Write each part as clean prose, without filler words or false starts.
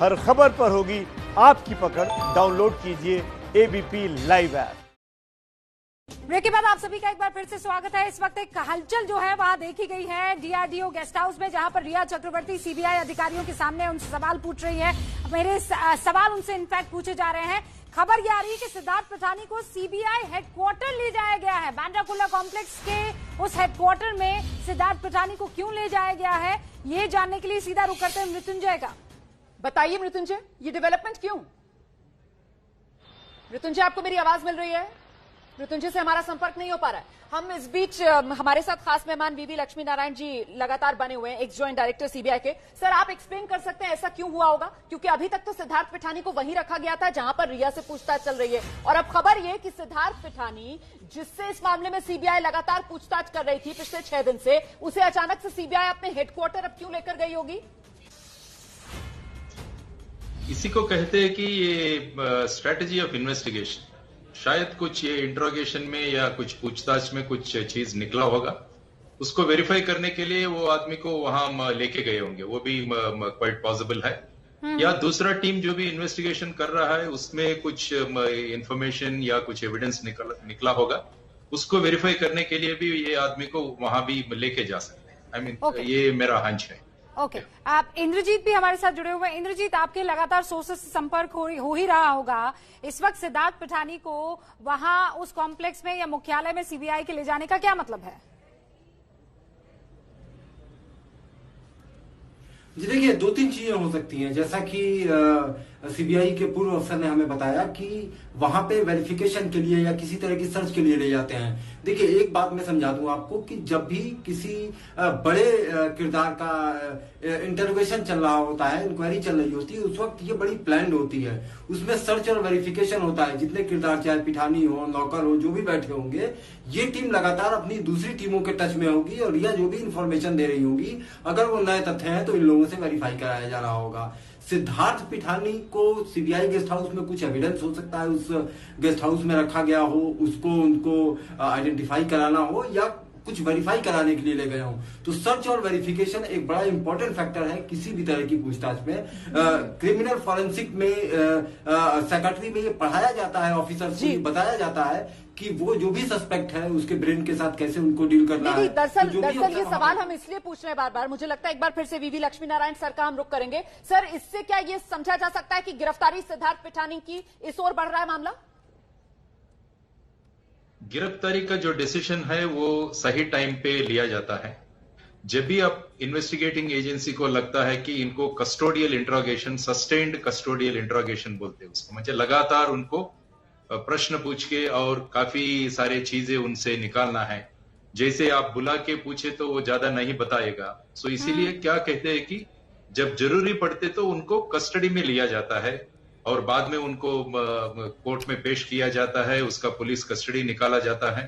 हर खबर पर होगी आपकी पकड़। डाउनलोड कीजिए एबीपी लाइव ऐप। ब्रेक के बाद आप सभी का एक बार फिर से स्वागत है। इस वक्त एक हलचल जो है वहां देखी गई है डीआरडीओ गेस्ट हाउस में, जहां पर रिया चक्रवर्ती सीबीआई अधिकारियों के सामने उनसे सवाल पूछ रही है। मेरे सवाल उनसे इनफैक्ट पूछे जा रहे हैं। खबर यह आ रही है कि सिद्धार्थ पिठानी को सीबीआई हेडक्वार्टर ले जाया गया है। बांद्रा-कुर्ला कॉम्प्लेक्स के उस हेडक्वार्टर में सिद्धार्थ पिठानी को क्यों ले जाया गया है, ये जानने के लिए सीधा रुख करते हैं मृत्युंजय का। बताइए मृत्युंजय, ये डेवलपमेंट क्यों? मृत्युंजय, आपको मेरी आवाज मिल रही है? मृत्युंजय से हमारा संपर्क नहीं हो पा रहा है। हम इस बीच हमारे साथ खास मेहमान वीवी लक्ष्मी नारायण जी लगातार बने हुए हैं, एक्स ज्वाइंट डायरेक्टर सीबीआई के। सर, आप एक्सप्लेन कर सकते हैं ऐसा क्यों हुआ होगा? क्योंकि अभी तक तो सिद्धार्थ पिठानी को वहीं रखा गया था जहां पर रिया से पूछताछ चल रही है, और अब खबर यह कि सिद्धार्थ पिठानी, जिससे इस मामले में सीबीआई लगातार पूछताछ कर रही थी पिछले 6 दिन से, उसे अचानक से सीबीआई अपने हेडक्वार्टर अब क्यों लेकर गई होगी? इसी को कहते हैं कि ये स्ट्रेटजी ऑफ इन्वेस्टिगेशन। शायद कुछ ये इंट्रोगेशन में या कुछ पूछताछ में कुछ चीज निकला होगा, उसको वेरीफाई करने के लिए वो आदमी को वहां लेके गए होंगे, वो भी क्वाइट पॉसिबल है। या दूसरा टीम जो भी इन्वेस्टिगेशन कर रहा है उसमें कुछ इंफॉर्मेशन या कुछ एविडेंस निकला होगा, उसको वेरीफाई करने के लिए भी ये आदमी को वहां भी लेके जा सकते हैं। आई मीन ये मेरा हंच है। ओके, आप इंद्रजीत भी हमारे साथ जुड़े हुए हैं। इंद्रजीत, आपके लगातार सोर्सेस से संपर्क हो ही रहा होगा। इस वक्त सिद्धार्थ पिठानी को वहां उस कॉम्प्लेक्स में या मुख्यालय में सीबीआई के ले जाने का क्या मतलब है? जी देखिए, 2-3 चीजें हो सकती हैं। जैसा कि सीबीआई के पूर्व अफसर ने हमें बताया कि वहां पे वेरिफिकेशन के लिए या किसी तरह की सर्च के लिए ले जाते हैं। देखिए, एक बात मैं समझा दूं आपको कि जब भी किसी बड़े किरदार का इंटरोगेशन चल रहा होता है, इंक्वायरी चल रही होती है, उस वक्त ये बड़ी प्लान्ड होती है। उसमें सर्च और वेरिफिकेशन होता है। जितने किरदार, चाहे पिठानी हो, नौकर हो, जो भी बैठे होंगे, ये टीम लगातार अपनी दूसरी टीमों के टच में होगी और रिया जो भी इंफॉर्मेशन दे रही होगी, अगर वो नए तथ्य हैं तो इन लोगों से वेरीफाई कराया जा रहा होगा। सिद्धार्थ पिठानी को सीबीआई गेस्ट हाउस में कुछ एविडेंस हो सकता है, उस गेस्ट हाउस में रखा गया हो, उसको उनको आइडेंटिफाई कराना हो या कुछ वेरीफाई कराने के लिए ले गए हो। तो सर्च और वेरिफिकेशन एक बड़ा इंपॉर्टेंट फैक्टर है किसी भी तरह की पूछताछ में। क्रिमिनल फॉरेंसिक में सेक्रेटरी में ये पढ़ाया जाता है, ऑफिसर को बताया जाता है कि वो जो भी सस्पेक्ट है उसके ब्रेन के साथ कैसे उनको डील करना है। दरअसल ये सवाल हम इसलिए पूछ रहे हैं बार बार, मुझे लगता है एक बार फिर से वीवी लक्ष्मी नारायण सर का हम रुख करेंगे। सर, इससे क्या ये समझा जा सकता है कि गिरफ्तारी सिद्धार्थ पिठानी की इस ओर बढ़ रहा है मामला? गिरफ्तारी का जो डिसीजन है वो सही टाइम पे लिया जाता है। जब भी आप इन्वेस्टिगेटिंग एजेंसी को लगता है कि इनको custodial interrogation, sustained custodial interrogation बोलते हैं उसको, मतलब लगातार उनको प्रश्न पूछ के और काफी सारे चीजें उनसे निकालना है। जैसे आप बुला के पूछे तो वो ज्यादा नहीं बताएगा, सो इसीलिए क्या कहते हैं कि जब जरूरी पड़ते तो उनको कस्टडी में लिया जाता है और बाद में उनको कोर्ट में पेश किया जाता है, उसका पुलिस कस्टडी निकाला जाता है।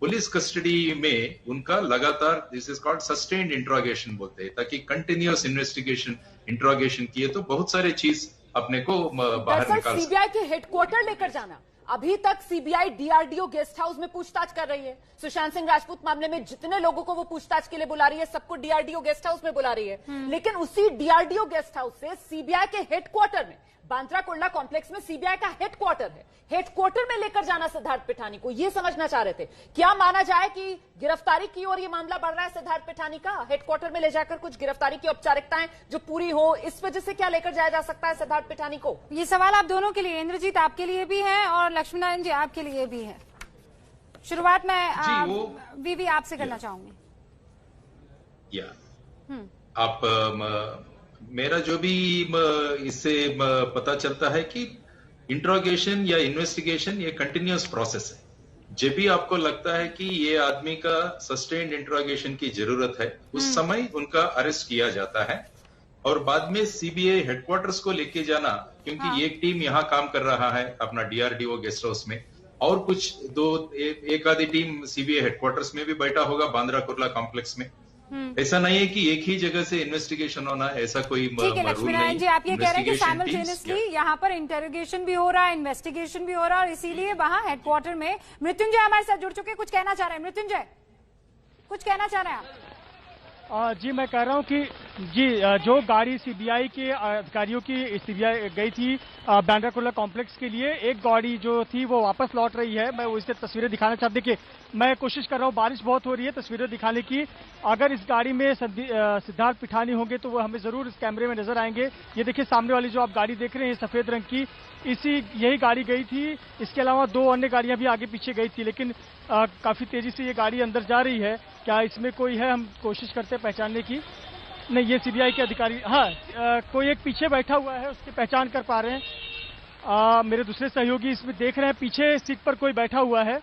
पुलिस कस्टडी में उनका लगातार, this is called sustained interrogation बोलते हैं, ताकि कंटिन्यूअस इन्वेस्टिगेशन इंट्रोगेशन किए तो बहुत सारे चीज अपने को बाहर निकाल। सीबीआई के हेडक्वार्टर लेकर जाना, अभी तक सीबीआई डीआरडीओ गेस्ट हाउस में पूछताछ कर रही है। सुशांत सिंह राजपूत मामले में जितने लोगों को वो पूछताछ के लिए बुला रही है, सबको डीआरडीओ गेस्ट हाउस में बुला रही है। लेकिन उसी डीआरडीओ गेस्ट हाउस से सीबीआई के हेडक्वार्टर में, बांद्रा-कुर्ला कॉम्प्लेक्स में सीबीआई का हेडक्वार्टर है, हेडक्वार्टर में लेकर जाना सिद्धार्थ पिठानी को, ये समझना चाह रहे थे। क्या माना जाए कि गिरफ्तारी की ओर ये मामला बढ़ रहा है सिद्धार्थ पिठानी का? हेडक्वार्टर में ले जाकर कुछ गिरफ्तारी की औपचारिकताएं जो पूरी हो, इस वजह से क्या लेकर जाया जा सकता है सिद्धार्थ पिठानी को? ये सवाल आप दोनों के लिए, इंद्रजीत आपके लिए भी है और लक्ष्मी नारायण जी आपके लिए भी है। शुरुआत में वीवी आपसे करना चाहूंगी। आप मेरा जो भी इससे पता चलता है कि इंट्रोगेशन या इन्वेस्टिगेशन ये कंटिन्यूअस प्रोसेस है। जब भी आपको लगता है कि ये आदमी का सस्टेन्ड इंट्रोगेशन की जरूरत है, उस समय उनका अरेस्ट किया जाता है और बाद में सीबीआई हेडक्वार्टर्स को लेके जाना, क्योंकि एक टीम यहाँ काम कर रहा है अपना डीआरडीओ गेस्ट हाउस में, और कुछ एक आधी टीम सीबीआई हेडक्वार्टर्स में भी बैठा होगा बांद्रा-कुर्ला कॉम्प्लेक्स में। ऐसा नहीं है कि एक ही जगह से इन्वेस्टिगेशन होना, ऐसा कोई रूल नहीं। लक्ष्मी नारायण जी, आप ये कह रहे हैं कि साइमल्टेनियसली यहाँ पर इंटरोगेशन भी हो रहा है, इन्वेस्टिगेशन भी हो रहा है, और इसीलिए वहां हेडक्वार्टर में मृत्युंजय हमारे साथ जुड़ चुके, कुछ कहना चाह रहे हैं। मृत्युंजय, कुछ कहना चाह रहे हैं आप? जी मैं कह रहा हूँ कि जी जो गाड़ी सीबीआई के अधिकारियों की सीबीआई गई थी बांद्रा कॉम्प्लेक्स के लिए, एक गाड़ी जो थी वो वापस लौट रही है। मैं उससे तस्वीरें दिखाना चाहता हूँ। देखिए मैं कोशिश कर रहा हूँ, बारिश बहुत हो रही है, तस्वीरें दिखाने की। अगर इस गाड़ी में सिद्धार्थ पिठानी होंगे तो वो हमें जरूर इस कैमरे में नजर आएंगे। ये देखिए सामने वाली जो आप गाड़ी देख रहे हैं सफेद रंग की, यही गाड़ी गई थी। इसके अलावा 2 अन्य गाड़ियां भी आगे पीछे गई थी, लेकिन काफी तेजी से ये गाड़ी अंदर जा रही है। क्या इसमें कोई है, हम कोशिश करते हैं पहचानने की। नहीं, ये सीबीआई के अधिकारी, हाँ कोई एक पीछे बैठा हुआ है, उसकी पहचान कर पा रहे हैं। मेरे दूसरे सहयोगी इसमें देख रहे हैं, पीछे सीट पर कोई बैठा हुआ है।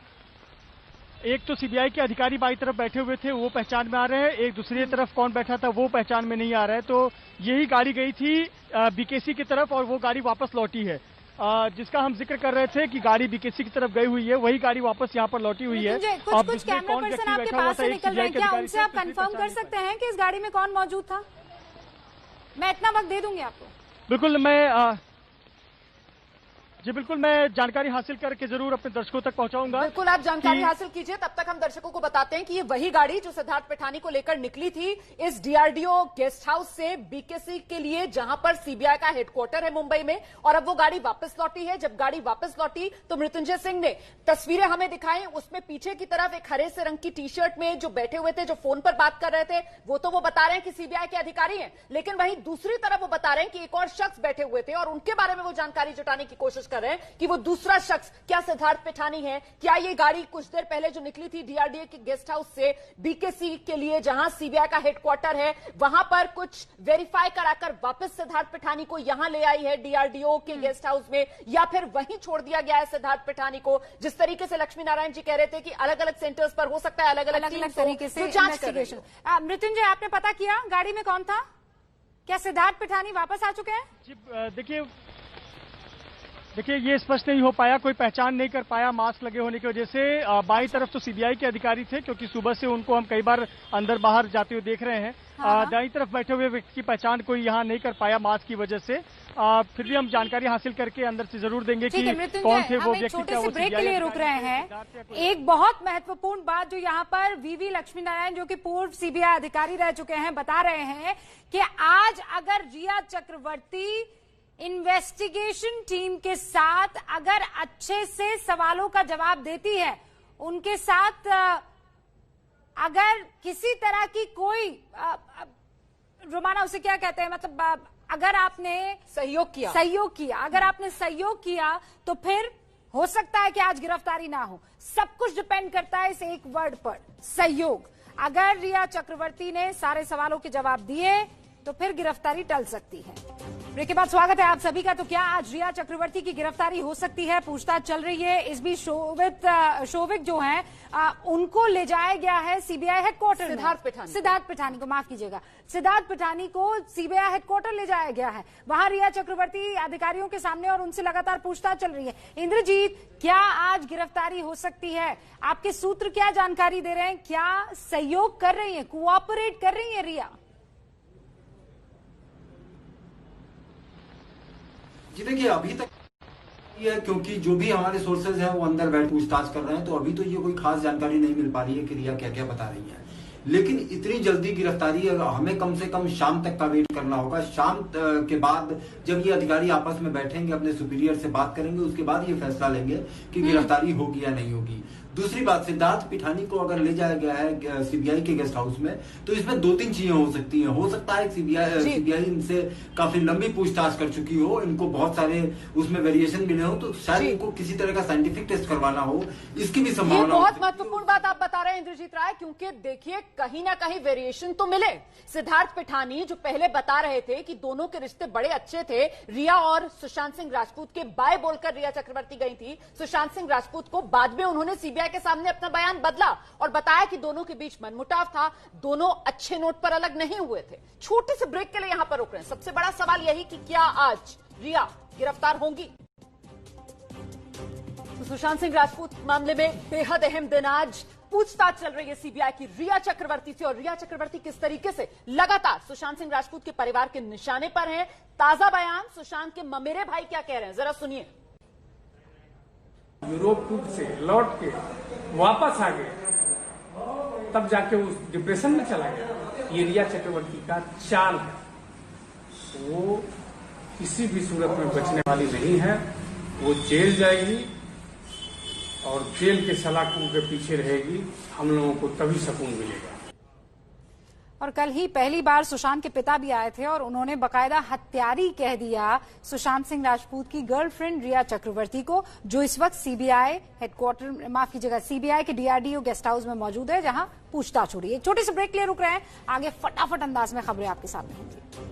एक तो सीबीआई के अधिकारी बाई तरफ बैठे हुए थे, वो पहचान में आ रहे हैं। एक दूसरी तरफ कौन बैठा था वो पहचान में नहीं आ रहा है। तो यही गाड़ी गई थी बीकेसी की तरफ और वो गाड़ी वापस लौटी है। जिसका हम जिक्र कर रहे थे कि गाड़ी बीकेसी की तरफ गई हुई है, वही गाड़ी वापस यहाँ पर लौटी हुई है। कुछ कैमरा पर्सन आपके पास से निकल रहे हैं, क्या उनसे आप कंफर्म कर सकते हैं कि इस गाड़ी में कौन मौजूद था? मैं इतना वक्त दे दूंगी आपको। बिल्कुल, मैं जानकारी हासिल करके जरूर अपने दर्शकों तक पहुंचाऊंगा। बिल्कुल आप जानकारी हासिल कीजिए, तब तक हम दर्शकों को बताते हैं कि ये वही गाड़ी जो सिद्धार्थ पिठानी को लेकर निकली थी इस डीआरडीओ गेस्ट हाउस से बीकेसी के लिए, जहां पर सीबीआई का हेडक्वार्टर है मुंबई में, और अब वो गाड़ी वापस लौटी है। जब गाड़ी वापस लौटी तो मृत्युंजय सिंह ने तस्वीरें हमें दिखाई, उसमें पीछे की तरफ एक हरे से रंग की टी शर्ट में जो बैठे हुए थे, जो फोन पर बात कर रहे थे, वो तो वो बता रहे हैं कि सीबीआई के अधिकारी हैं, लेकिन वहीं दूसरी तरफ वो बता रहे हैं कि एक और शख्स बैठे हुए थे और उनके बारे में वो जानकारी जुटाने की कोशिश कर रहे हैं कि वो दूसरा शख्स क्या सिद्धार्थ पिठानी है। क्या ये गाड़ी कुछ देर पहले जो निकली थी डीआरडीओ के गेस्ट हाउस से बीकेसी के लिए, जहां सीबीआई का हेडक्वार्टर है, वहां पर कुछ वेरीफाई कराकर वापस सिद्धार्थ पिठानी को यहां ले आई है डीआरडीओ के गेस्ट हाउस में, या फिर वहीं छोड़ दिया गया है सिद्धार्थ पिठानी को? जिस तरीके से लक्ष्मी नारायण जी कह रहे थे कि अलग अलग सेंटर्स पर हो सकता है अलग अलग तरीके से इन्वेस्टिगेशन। मृत्युंजय, आपने पता किया गाड़ी में कौन था? क्या सिद्धार्थ पिठानी वापस आ चुके हैं? जी देखिए ये स्पष्ट नहीं हो पाया, कोई पहचान नहीं कर पाया मास्क लगे होने की वजह से। बाईं तरफ तो सीबीआई के अधिकारी थे, क्योंकि सुबह से उनको हम कई बार अंदर बाहर जाते हुए देख रहे हैं। दाईं तरफ बैठे हुए व्यक्ति की पहचान कोई यहाँ नहीं कर पाया मास्क की वजह से। फिर भी हम जानकारी हासिल करके अंदर से जरूर देंगे कि कौन थे वो व्यक्ति। छोटे से ब्रेक के लिए रुक रहे हैं। एक बहुत महत्वपूर्ण बात जो यहाँ पर वीवी लक्ष्मी नारायण, जो कि पूर्व सीबीआई अधिकारी रह चुके हैं, बता रहे हैं कि आज अगर रिया चक्रवर्ती इन्वेस्टिगेशन टीम के साथ अगर अच्छे से सवालों का जवाब देती है, उनके साथ अगर किसी तरह की कोई रोमाना उसे क्या कहते हैं, मतलब अगर आपने सहयोग किया अगर आपने सहयोग किया तो फिर हो सकता है कि आज गिरफ्तारी ना हो। सब कुछ डिपेंड करता है इस एक वर्ड पर, सहयोग। अगर रिया चक्रवर्ती ने सारे सवालों के जवाब दिए तो फिर गिरफ्तारी टल सकती है। ब्रेक के बाद स्वागत है आप सभी का। तो क्या आज रिया चक्रवर्ती की गिरफ्तारी हो सकती है? पूछताछ चल रही है। इस बीच शोविक जो हैं उनको ले जाया गया है सीबीआई हेडक्वार्टर। सिद्धार्थ पिठानी को, माफ कीजिएगा, सिद्धार्थ पिठानी को सीबीआई हेडक्वार्टर ले जाया गया है। वहां रिया चक्रवर्ती अधिकारियों के सामने और उनसे लगातार पूछताछ चल रही है। इंद्रजीत, क्या आज गिरफ्तारी हो सकती है? आपके सूत्र क्या जानकारी दे रहे हैं? क्या सहयोग कर रही है, कोऑपरेट कर रही है रिया? जी देखिए, अभी तक ये, क्योंकि जो भी हमारे सोर्सेज हैं वो अंदर बैठ पूछताछ कर रहे हैं, तो अभी तो ये कोई खास जानकारी नहीं मिल पा रही है कि रिया क्या क्या बता रही है। लेकिन इतनी जल्दी गिरफ्तारी, हमें कम से कम शाम तक का वेट करना होगा। शाम के बाद जब ये अधिकारी आपस में बैठेंगे, अपने सुपीरियर से बात करेंगे, उसके बाद ये फैसला लेंगे कि गिरफ्तारी होगी या नहीं होगी। दूसरी बात, सिद्धार्थ पिठानी को अगर ले जाया गया है सीबीआई के गेस्ट हाउस में, तो इसमें 2-3 चीजें हो सकती हैं। हो सकता है सीबीआई इनसे काफी लंबी पूछताछ कर चुकी हो, इनको बहुत सारे उसमें वेरिएशन मिले हो, तो शायद इनको किसी तरह का साइंटिफिक टेस्ट करवाना हो, इसकी भी संभावना। बहुत महत्वपूर्ण बात आप बता रहे हैं इंद्रजीत राय, क्योंकि देखिए कहीं ना कहीं वेरिएशन तो मिले। सिद्धार्थ पिठानी जो पहले बता रहे थे कि दोनों के रिश्ते बड़े अच्छे थे, रिया और सुशांत सिंह राजपूत के बाय बोलकर रिया चक्रवर्ती गई थी सुशांत सिंह राजपूत को। बाद में उन्होंने सीबीआई के सामने अपना बयान बदला और बताया कि दोनों के बीच मनमुटाव था, दोनों अच्छे नोट पर अलग नहीं हुए थे। छोटे से ब्रेक के लिए यहां पर रुक रहे हैं। सबसे बड़ा सवाल यही कि क्या आज रिया गिरफ्तार होंगी? तो सुशांत सिंह राजपूत मामले में बेहद अहम दिन आज। पूछताछ चल रही है सीबीआई की रिया चक्रवर्ती से, और रिया चक्रवर्ती किस तरीके से लगातार सुशांत सिंह राजपूत के परिवार के निशाने पर हैं। ताजा बयान सुशांत के ममेरे भाई क्या कह रहे हैं, जरा सुनिए। यूरोप टूर से लौट के वापस आ गए तब जाके उस डिप्रेशन में चला गया। ये रिया चक्रवर्ती का चाल है, वो किसी भी सूरत में बचने वाली नहीं है। वो जेल जाएगी और जेल के सलाखों के पीछे रहेगी। हम लोगों को तभी सुकून मिलेगा। और कल ही पहली बार सुशांत के पिता भी आए थे और उन्होंने बकायदा हत्यारी कह दिया सुशांत सिंह राजपूत की गर्लफ्रेंड रिया चक्रवर्ती को, जो इस वक्त सीबीआई हेडक्वार्टर, माफ कीजिएगा, सीबीआई के डीआरडीओ गेस्ट हाउस में मौजूद है, जहां पूछताछ हो रही है। एक छोटे से ब्रेक के लिए रुक रहे हैं, आगे फटाफट अंदाज में खबरें आपके सामने होंगी।